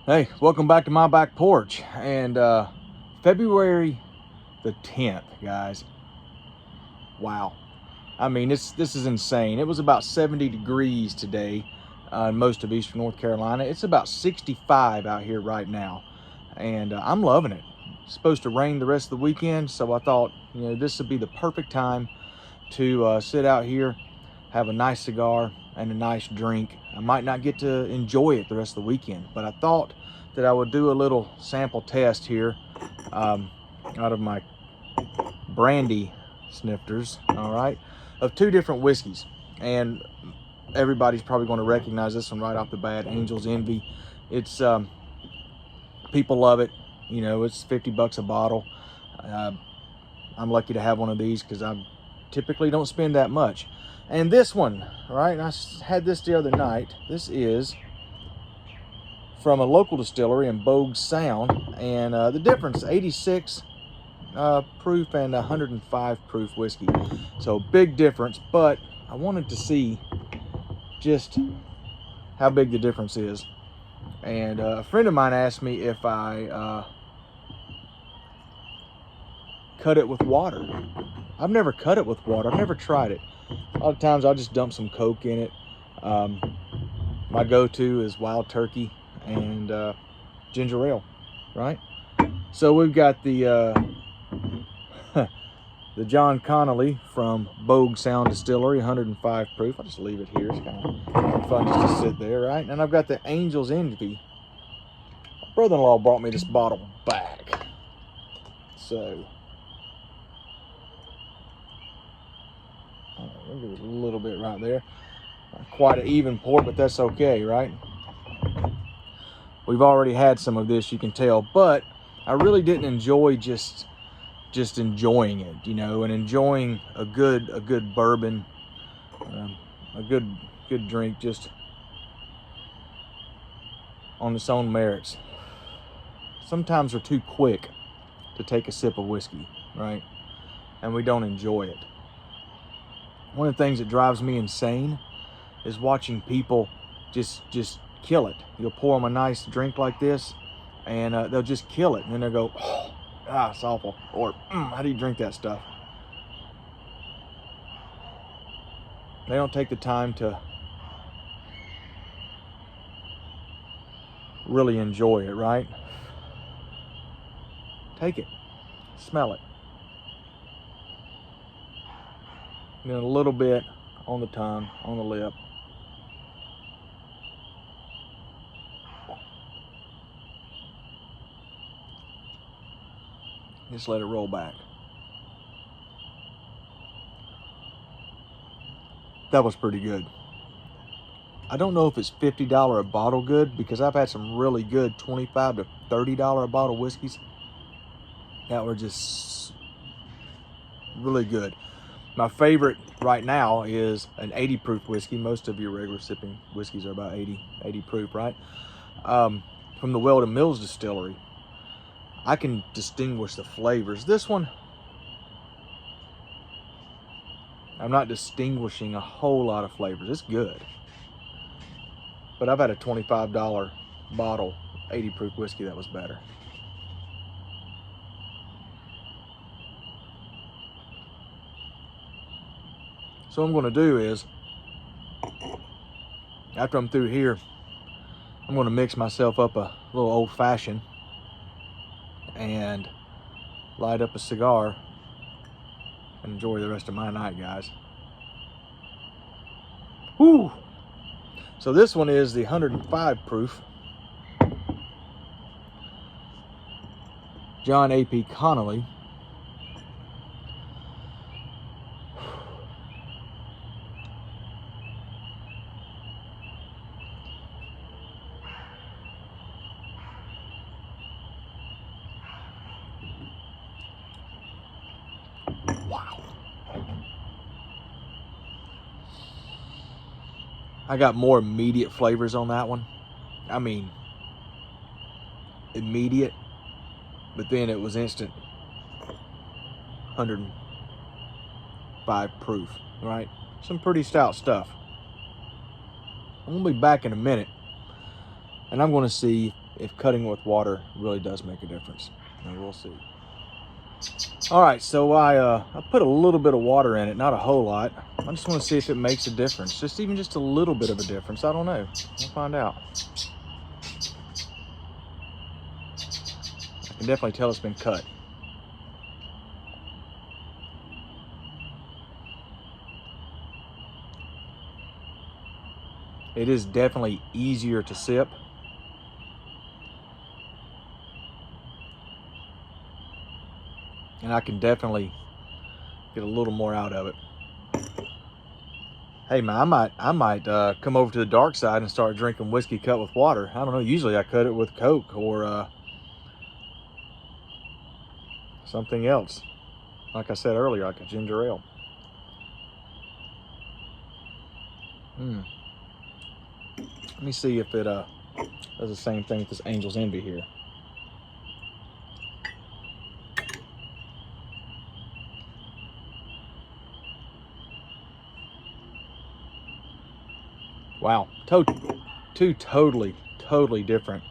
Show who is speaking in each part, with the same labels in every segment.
Speaker 1: Hey, welcome back to my back porch. And February the 10th, guys. Wow. I mean, this is insane. It was about 70 degrees today in most of eastern North Carolina. It's about 65 out here right now. And I'm loving it. It's supposed to rain the rest of the weekend, so I thought, this would be the perfect time to sit out here, have a nice cigar and a nice drink. I might not get to enjoy it the rest of the weekend, but I thought that I would do a little sample test here out of my brandy snifters, all right, of two different whiskeys. And everybody's probably going to recognize this one right off the bat, Angel's Envy. It's people love it. It's 50 bucks a bottle. I'm lucky to have one of these because I typically don't spend that much. And this one, right, I had this the other night. This is from a local distillery in Bogue Sound, and the difference, 86 proof and 105 proof whiskey. So big difference, but I wanted to see just how big the difference is. And a friend of mine asked me if I cut it with water. I've never cut it with water. I've never tried it. A lot of times I'll just dump some Coke in it. My go-to is wild turkey and ginger ale, right? So we've got the the John Connolly from Bogue Sound Distillery, 105 proof. I'll just leave it here. It's kind of fun just to sit there, right? And I've got the Angel's Envy. My brother-in-law brought me this bottle back. So I'll give it a little bit right there. Not quite an even pour, but that's okay, right? We've already had some of this, you can tell, but I really didn't enjoy just enjoying it, and enjoying a good bourbon, a good drink, just on its own merits. Sometimes we're too quick to take a sip of whiskey, right? And we don't enjoy it. One of the things that drives me insane is watching people just kill it. You'll pour them a nice drink like this, and they'll just kill it, and then they'll go, "Oh, it's awful," or "How do you drink that stuff?" They don't take the time to really enjoy it, right? Take it, smell it, and then a little bit on the tongue, on the lip. Just let it roll back. That was pretty good. I don't know if it's $50 a bottle good, because I've had some really good $25 to $30 a bottle whiskeys that were just really good. My favorite right now is an 80 proof whiskey. Most of your regular sipping whiskeys are about 80 proof, right? From the Weldon Mills Distillery. I can distinguish the flavors. This one, I'm not distinguishing a whole lot of flavors. It's good. But I've had a $25 bottle 80 proof whiskey that was better. So what I'm going to do is, after I'm through here, I'm going to mix myself up a little old fashioned and light up a cigar and enjoy the rest of my night, guys. Woo! So this one is the 105 proof John A.P. Connolly. Wow. I got more immediate flavors on that one. I mean, immediate, but then it was instant 105 proof, right? Some pretty stout stuff. I'm gonna be back in a minute, and I'm gonna see if cutting with water really does make a difference. And we'll see. All right, so I put a little bit of water in it, not a whole lot. I just want to see if it makes a difference, even just a little bit of a difference. I don't know. We'll find out. I can definitely tell it's been cut. It is definitely easier to sip. And I can definitely get a little more out of it. Hey man, I might come over to the dark side and start drinking whiskey cut with water. I don't know, usually I cut it with Coke or something else. Like I said earlier, like a ginger ale. Let me see if it does the same thing with this Angel's Envy here. Wow, two totally different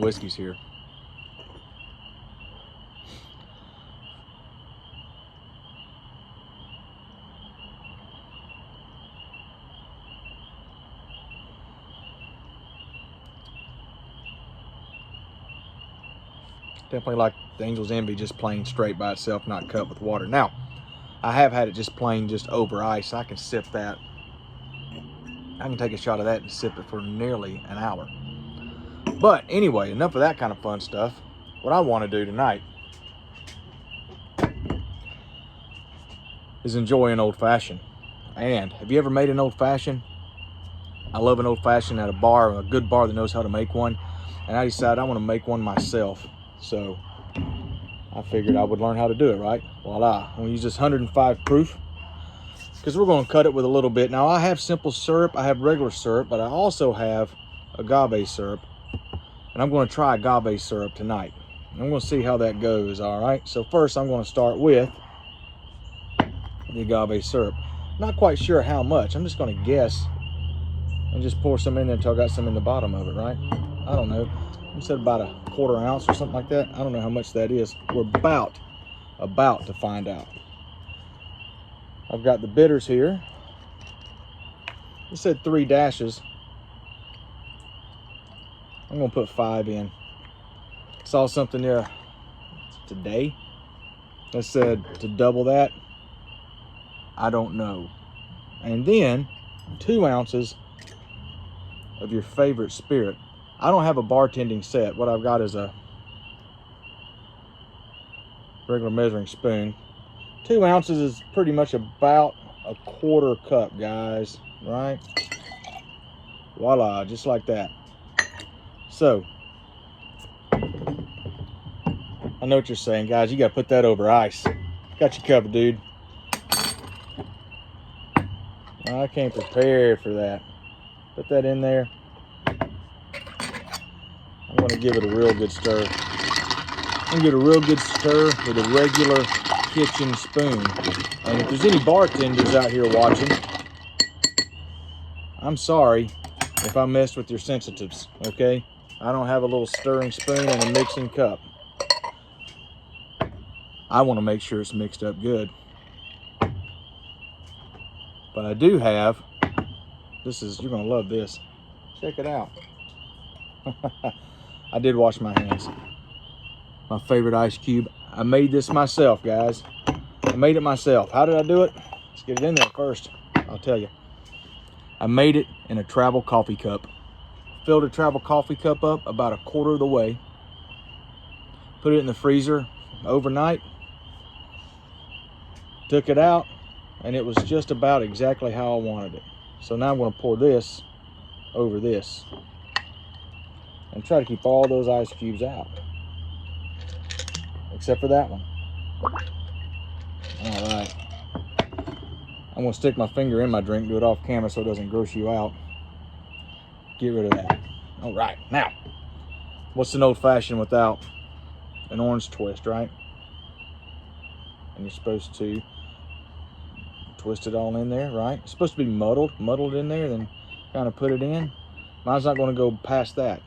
Speaker 1: whiskeys here. Definitely like the Angel's Envy, just plain straight by itself, not cut with water. Now, I have had it just plain, just over ice. I can sip that. I can take a shot of that and sip it for nearly an hour. But anyway, enough of that kind of fun stuff. What I want to do tonight is enjoy an old fashioned. And have you ever made an old fashioned? I love an old fashioned at a bar, a good bar that knows how to make one. And I decided I want to make one myself. So I figured I would learn how to do it, right? Voila. I'm going to use this 105 proof because we're going to cut it with a little bit. Now I have simple syrup, I have regular syrup, but I also have agave syrup. And I'm going to try agave syrup tonight. I'm going to see how that goes, all right? So first I'm going to start with the agave syrup. Not quite sure how much. I'm just going to guess and just pour some in there until I got some in the bottom of it, right? I don't know. You said about a quarter ounce or something like that. I don't know how much that is. We're about to find out. I've got the bitters here. It said 3 dashes. I'm gonna put 5 in. Saw something there today that said to double that. I don't know. And then 2 ounces of your favorite spirit. I don't have a bartending set. What I've got is a regular measuring spoon. 2 ounces is pretty much about a quarter cup, guys, right? Voila, just like that. So, I know what you're saying, guys. You got to put that over ice. Got you covered, dude. I came prepared for that. Put that in there. I'm going to give it a real good stir. I'm going to give it a real good stir with a regular kitchen spoon. And if there's any bartenders out here watching, I'm sorry if I messed with your sensitives, okay? I don't have a little stirring spoon and a mixing cup. I want to make sure it's mixed up good. But I do have, you're going to love this. Check it out. I did wash my hands. My favorite ice cube. I made this myself, guys. I made it myself. How did I do it? Let's get it in there first. I'll tell you. I made it in a travel coffee cup. Filled a travel coffee cup up about a quarter of the way. Put it in the freezer overnight. Took it out, and it was just about exactly how I wanted it. So now I'm going to pour this over this and try to keep all those ice cubes out, except for that one. All right. I'm going to stick my finger in my drink, do it off camera so it doesn't gross you out. Get rid of that. All right. Now, what's an old fashioned without an orange twist, right? And you're supposed to twist it all in there, right? It's supposed to be muddled in there, then kind of put it in. Mine's not going to go past that.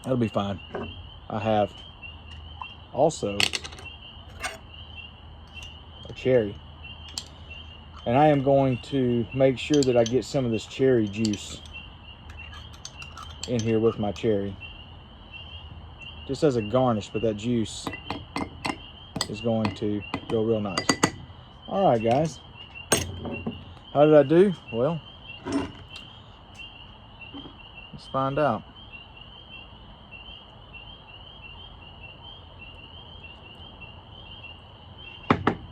Speaker 1: That'll be fine. I have also a cherry. And I am going to make sure that I get some of this cherry juice in here with my cherry. Just as a garnish, but that juice is going to go real nice. All right, guys. How did I do? Well, let's find out.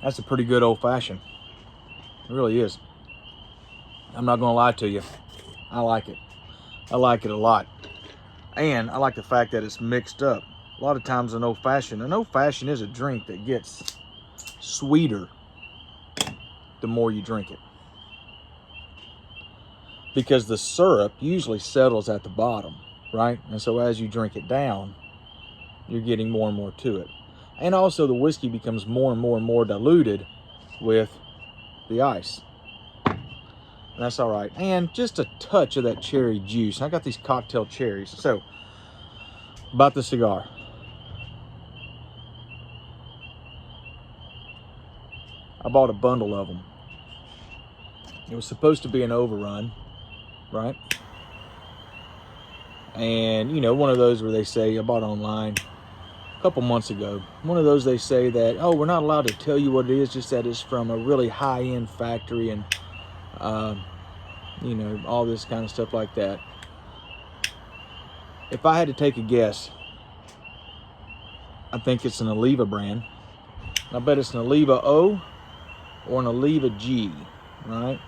Speaker 1: That's a pretty good old-fashioned. It really is. I'm not gonna lie to you. I like it. I like it a lot. And I like the fact that it's mixed up. A lot of times an old-fashioned is a drink that gets sweeter the more you drink it. Because the syrup usually settles at the bottom, right? And so as you drink it down, you're getting more and more to it. And also the whiskey becomes more and more and more diluted with the ice. And that's all right. And just a touch of that cherry juice. I got these cocktail cherries. So, about the cigar. I bought a bundle of them. It was supposed to be an overrun, right? And, you know, one of those where they say, I bought it online a couple months ago. One of those they say that, oh, we're not allowed to tell you what it is, just that it's from a really high-end factory and, you know, all this kind of stuff like that. If I had to take a guess, I think it's an Oliva brand. I bet it's an Oliva O or an Oliva G, right?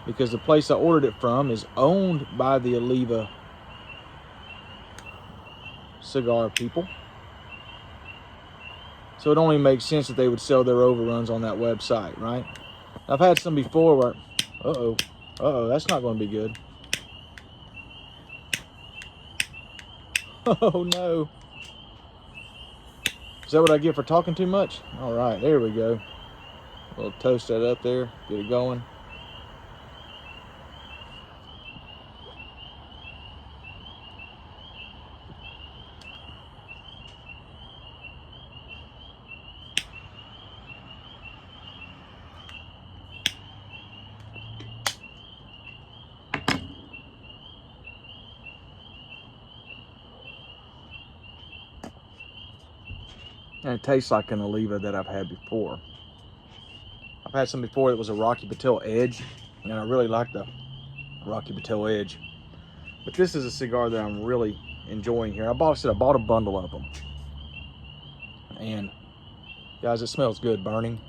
Speaker 1: Because the place I ordered it from is owned by the Oliva cigar people. So it only makes sense that they would sell their overruns on that website, right? I've had some before where, uh-oh, that's not going to be good. Oh, no. Is that what I get for talking too much? All right, there we go. We'll toast that up there, get it going. And it tastes like an Oliva that I've had before. I've had some before that was a Rocky Patel Edge, and I really like the Rocky Patel Edge. But this is a cigar that I'm really enjoying here. I bought a bundle of them. And guys, it smells good burning.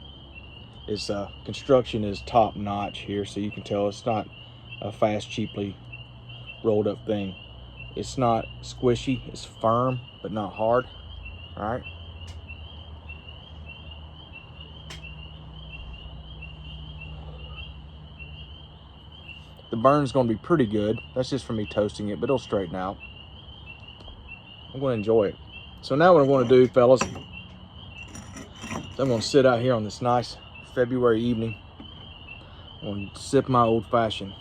Speaker 1: Its construction is top notch here, so you can tell it's not a fast, cheaply rolled up thing. It's not squishy, it's firm, but not hard, all right? The burn's gonna be pretty good. That's just from me toasting it, but it'll straighten out. I'm gonna enjoy it. So now what I'm gonna do, fellas, is I'm gonna sit out here on this nice February evening. I'm gonna sip my old fashioned,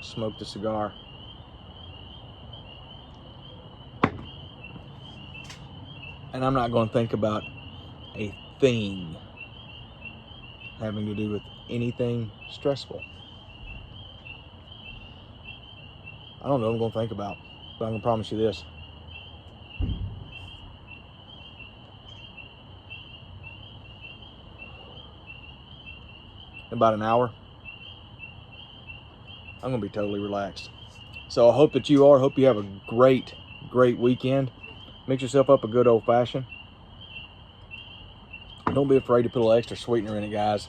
Speaker 1: smoke the cigar. And I'm not gonna think about a thing having to do with anything stressful. I don't know what I'm gonna think about, but I'm gonna promise you this. In about an hour, I'm gonna be totally relaxed. So I hope that you are. Hope you have a great weekend. Mix yourself up a good old fashioned. Don't be afraid to put a little extra sweetener in it, guys.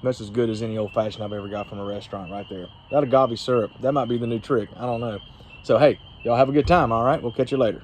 Speaker 1: That's as good as any old fashioned I've ever got from a restaurant right there. That agave syrup, that might be the new trick. I don't know. So hey, y'all have a good time, all right? We'll catch you later.